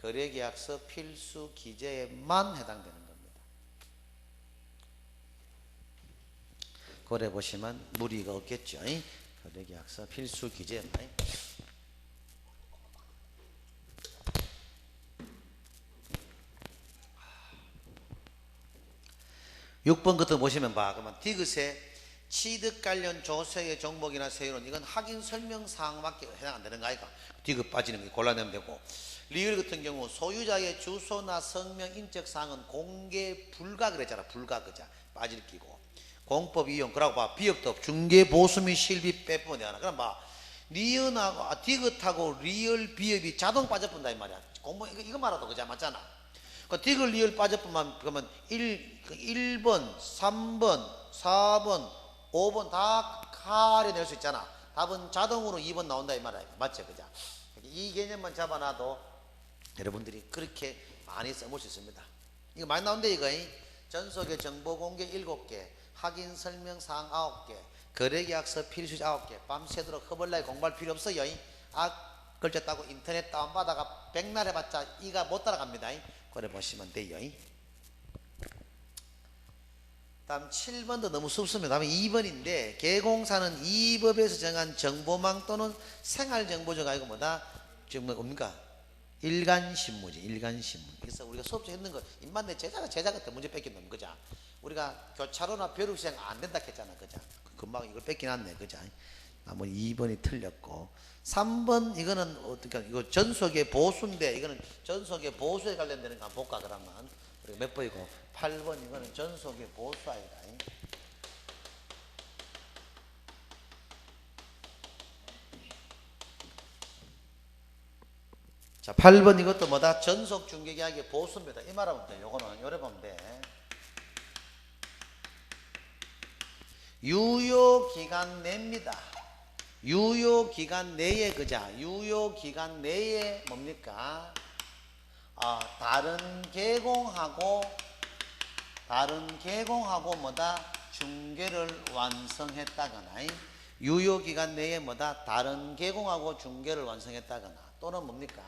거래계약서 필수 기재에만 해당되는 겁니다. 그래 보시면 무리가 없겠죠? 거래계약서 필수 기재에만. 6번 것도 보시면 봐. 그러면 디귿의 취득 관련 조세의 종목이나 세율은 이건 확인 설명 사항밖에 해당 안 되는 거 아이가? 디귿 빠지는 거 골라내면 되고, 리을 같은 경우 소유자의 주소나 성명 인적 사항은 공개 불가 그랬잖아. 불가, 그자 빠질 끼고. 공법 이용, 그러고 봐. 비역도 중개 보수 및 실비 빼뿐이 하나. 그럼 봐. 리은하고 디귿하고 리을 비협이 자동 빠져본다 이 말이야. 공부 이거 말아도 그자 맞잖아. 그 디귿 리을 빠져뿐만 그러면 1번, 3번, 4번, 5번 다 가려낼 수 있잖아. 답은 자동으로 2번 나온다 이 말이야. 맞죠, 그자? 이 개념만 잡아놔도 여러분들이 그렇게 많이 써볼 수 있습니다. 이거 많이 나온대 이거. 전속의 정보 공개 7개, 확인 설명 사항 9개, 거래계약서 필수 9개. 밤새도록 허벌나게 공부할 필요 없어요. 글자 따고 인터넷 다운받아가 백날 해봤자 이가 못 따라갑니다. 그래 보시면 돼요. 다음 7번도 너무 습습니다. 다음 2번인데 개공사는 이 법에서 정한 정보망 또는 생활정보조가 아니고 뭐다? 지금 뭡니까? 일간신문이지. 일간신문. 그래서 우리가 수업 중 했는 거 입만 내 제자가 때 문제 뺏긴다면 그자. 우리가 교차로나 벼룩시장 안 된다 했잖아. 그자. 금방 이걸 뺏긴 않네. 그자. 나머지 2번이 틀렸고 3번 이거는 어떻게 이거 전속의 보수인데 이거는 전속의 보수에 관련되는 거 한번 볼까 그러면 우리가 몇 번이고 8번 이거는 전속의 보수 아이가. 자 8번 이것도 뭐다? 전속 중개계약의 보수입니다. 이 말하면 돼. 요거는 요래 보면 돼. 유효기간 내입니다. 유효기간 내에 그자. 유효기간 내에 뭡니까? 다른 개공하고 뭐다? 중개를 완성했다거나 유효기간 내에 뭐다? 다른 개공하고 중개를 완성했다거나 또는 뭡니까?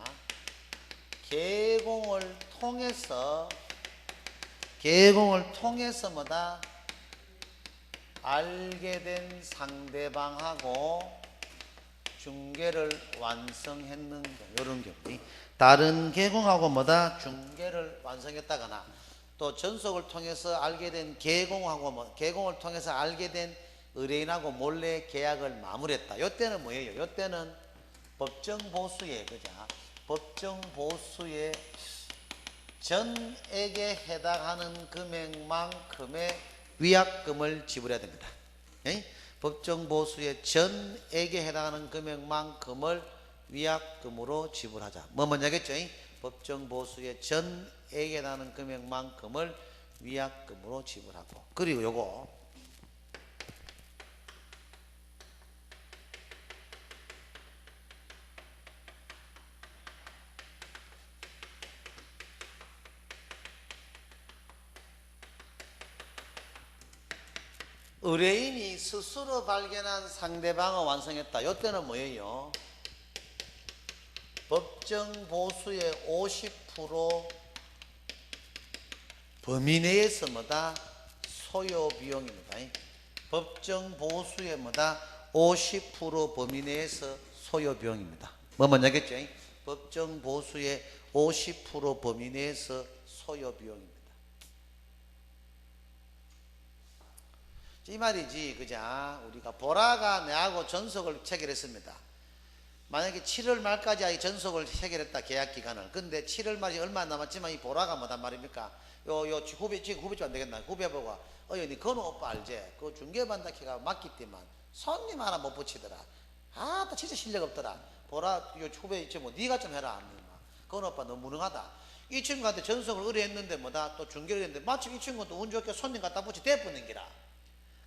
개공을 통해서 뭐다? 알게 된 상대방하고 중개를 완성했는 이런 경우 다른 개공하고 뭐다? 중개를 완성했다거나 또 전속을 통해서 알게 된 개공을 통해서 알게 된 의뢰인하고 몰래 계약을 마무리했다. 이때는 뭐예요? 이때는 법정보수의 그자 법정보수의 전액에 해당하는 금액만큼의 위약금을 지불해야 됩니다. 법정보수의 전액에 해당하는 금액만큼을 위약금으로 지불하자. 뭐 먼저 하겠죠? 법정보수의 전액에 해당하는 금액만큼을 위약금으로 지불하고 그리고 요거 의뢰인이 스스로 발견한 상대방을 완성했다. 이때는 뭐예요? 법정보수의 50% 범위 내에서 뭐다? 소요비용입니다. 법정보수의 뭐다? 50% 범위 내에서 소요비용입니다. 뭐 먼저 하겠죠? 법정보수의 50% 범위 내에서 소요비용입니다. 이 말이지, 그자. 우리가 보라가 내하고 전속을 체결했습니다. 만약에 7월 말까지 아예 전속을 체결했다, 계약 기간을. 근데 7월 말이 얼마 남았지만 이 보라가 뭐단 말입니까? 후배, 지금 후배 좀 안 되겠나? 후배보고, 니 건우 오빠 알지? 그 중개반다 키가 맞기 때문에 손님 하나 못 붙이더라. 나 진짜 실력 없더라. 보라, 후배, 뭐, 니가 좀 해라. 건우 오빠 너무 무능하다. 이 친구한테 전속을 의뢰했는데 뭐다? 또 중개를 했는데 마침 이 친구는 또 운 좋게 손님 갖다 붙이 대붙는 기라.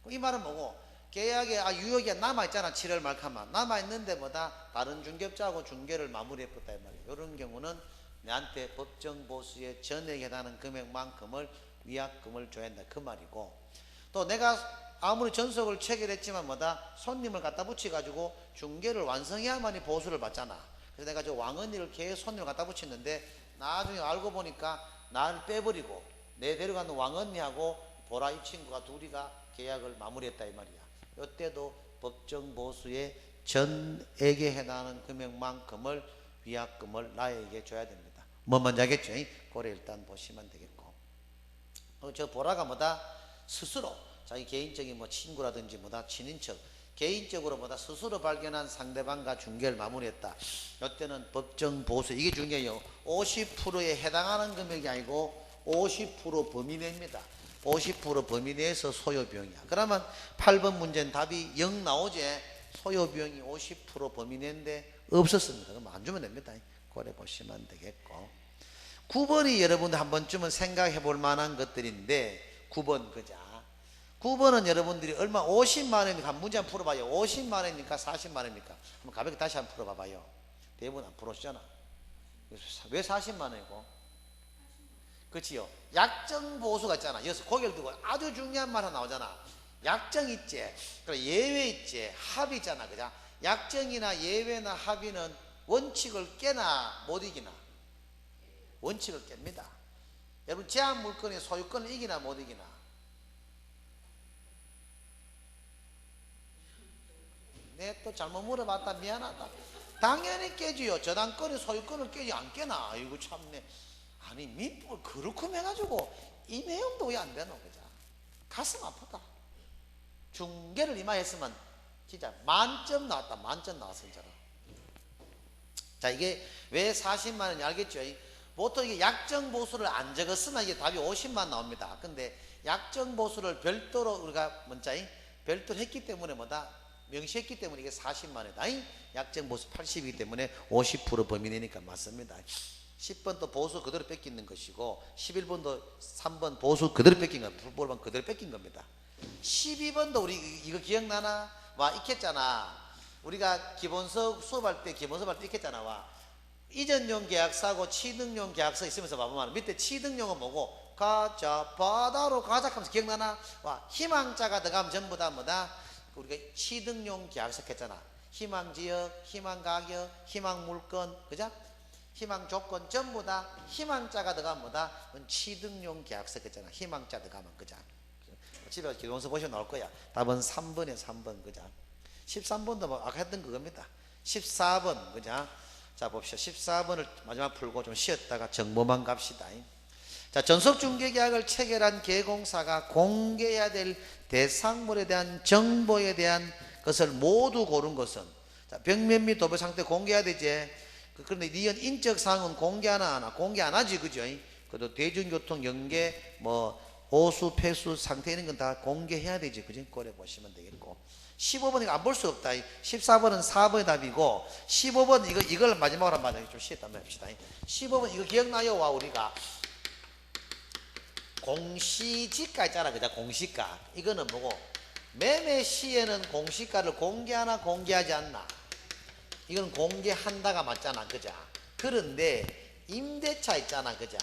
이 말은 뭐고? 계약에 유효기간 남아있잖아. 7월 말까만 남아있는데 뭐다? 다른 중개업자하고 중개를 마무리해버렸다 이 말이에요. 이런 경우는 내한테 법정보수의 전액에 해당하는 금액만큼을 위약금을 줘야 한다 그 말이고 또 내가 아무리 전속을 체결했지만 뭐다? 손님을 갖다 붙여가지고 중개를 완성해야만이 보수를 받잖아. 그래서 내가 저 왕언니를 계속 손님을 갖다 붙였는데 나중에 알고 보니까 나를 빼버리고 내 데려가는 왕언니하고 보라 이 친구가 둘이가 계약을 마무리했다 이 말이야. 이때도 법정보수의 전액에 해당하는 금액만큼을 위약금을 나에게 줘야 됩니다. 뭐 먼저 하겠죠? 그래 일단 보시면 되겠고 저 보라가 뭐다? 스스로 자기 개인적인 뭐 친구라든지 뭐다 친인척 개인적으로 뭐다 스스로 발견한 상대방과 중개를 마무리했다. 이때는 법정보수 이게 중요해요. 50%에 해당하는 금액이 아니고 50% 범위 내입니다. 50% 범위 내에서 소요비용이야. 그러면 8번 문제는 답이 0 나오지. 소요비용이 50% 범위 내인데 없었습니다. 그럼 안 주면 됩니다. 그래 보시면 되겠고 9번이 여러분들 한 번쯤은 생각해 볼 만한 것들인데 9번 그자 9번은 여러분들이 얼마 50만 원이니까 한 문제 한번 풀어봐요. 50만 원이니까 40만 원입니까? 한번 가볍게 다시 한번 풀어봐봐요. 대부분 안 풀었잖아. 왜 40만 원이고? 그치요? 약정보수가 있잖아. 여기서 고개를 두고 아주 중요한 말 하나 나오잖아. 약정 있지, 그래 예외 있지, 합의 있잖아. 그죠? 약정이나 예외나 합의는 원칙을 깨나 못 이기나? 원칙을 깹니다. 여러분 제한 물건의 소유권을 이기나 못 이기나? 내 또 잘못 물어봤다 미안하다. 당연히 깨지요. 저당권의 소유권을 깨지 안 깨나? 아이고 참네. 아니 민법을 그렇게 해가지고 이 내용도 왜 안 되노? 그자 가슴 아프다. 중개를 이마했으면 진짜 만점 나왔다. 만점 나왔어 진짜로. 자 이게 왜 40만 원인지 알겠죠? 보통 이게 약정보수를 안 적었으면 이게 답이 50만 나옵니다. 근데 약정보수를 별도로 우리가 별도로 했기 때문에 명시했기 때문에 이게 40만 원이다. 약정보수 80이기 때문에 50% 범위 내니까 맞습니다. 10번도 보수 그대로 뺏기는 것이고 11번도 3번 보수 그대로 뺏긴 겁니다. 불법은 그대로 뺏긴 겁니다. 12번도 우리 이거 기억나나? 와 익혔잖아. 우리가 기본서 수업할 때 익혔잖아. 와 이전용 계약서하고 취득용 계약서 있으면서 봐보면 밑에 취득용은 뭐고 가자 바다로 가자 하면서 기억나나? 와 희망자가 들어가면 전부 다 우리가 취득용 계약서 했잖아. 희망지역, 희망가격, 희망물건, 그죠? 희망조건 전부 다 희망자가 들어가면 취득용 계약서 했잖아. 희망자 들어가면 그죠? 집에 기본서 보시면 나올 거야. 답은 3번에 3번 그죠? 13번도 아까 했던 그겁니다. 14번 그죠? 자 봅시다. 14번을 마지막 풀고 좀 쉬었다가 정보만 갑시다. 자 전속중개계약을 체결한 계공사가 공개해야 될 대상물에 대한 정보에 대한 것을 모두 고른 것은 자, 벽면 및 도배 상태 공개해야 되지. 그런데 니은 인적사항은 공개하나 안 하나? 공개 안 하지 그죠? 그래도 대중교통 연계 호수 폐수 상태 이런 건 다 공개해야 되지 그죠? 고려 보시면 되겠고 15번 이거 안 볼 수 없다. 14번은 4번의 답이고 15번 이걸 마지막으로 한번 좀 쉬었다 한번 합시다. 15번 이거 기억나요? 와 우리가 공시지가 있잖아. 그죠? 공시가 이거는 뭐고 매매 시에는 공시가를 공개하나 공개하지 않나? 이건 공개한다가 맞잖아. 그죠? 그런데 임대차 있잖아. 그죠?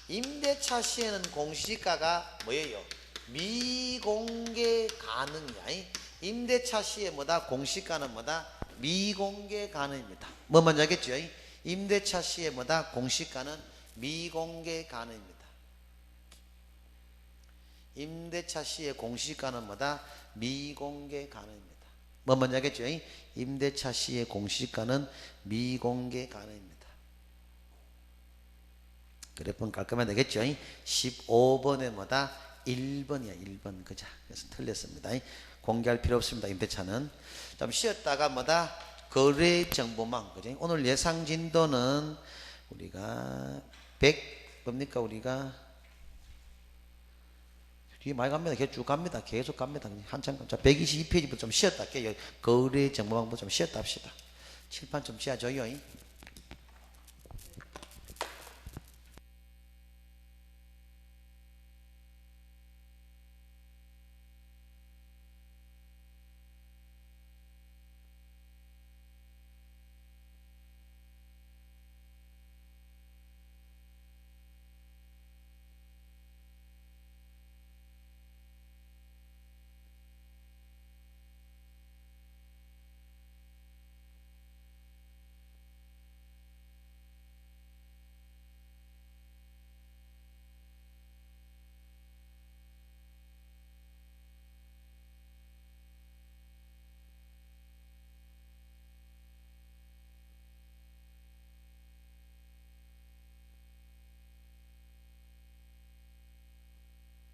임대차 시에는 공시지가가 뭐예요? 미공개 가능이야. 임대차 시에 공시가는 미공개 가능입니다. 뭐 먼저 하겠죠? 임대차 시에 공시가는 미공개 가능입니다. 임대차 시에 공시가는 미공개 가능입니다. 뭐 먼저 하겠죠? 임대차 시에 공시가는 미공개 가능입니다. 그래프는 깔끔하면 되겠죠? 15번에 1번이야 1번 그자. 그래서 틀렸습니다. 공개할 필요 없습니다. 임대차는 좀 쉬었다가 거래 정보망 그죠? 오늘 예상 진도는 우리가 100 뭡니까 우리가 뒤에 많이 갑니다. 계속 쭉 갑니다. 계속 갑니다. 한참 자 122페이지부터 좀 쉬었다 할게요. 거래 정보망부터 좀 쉬었다 합시다. 칠판 좀 지어줘요.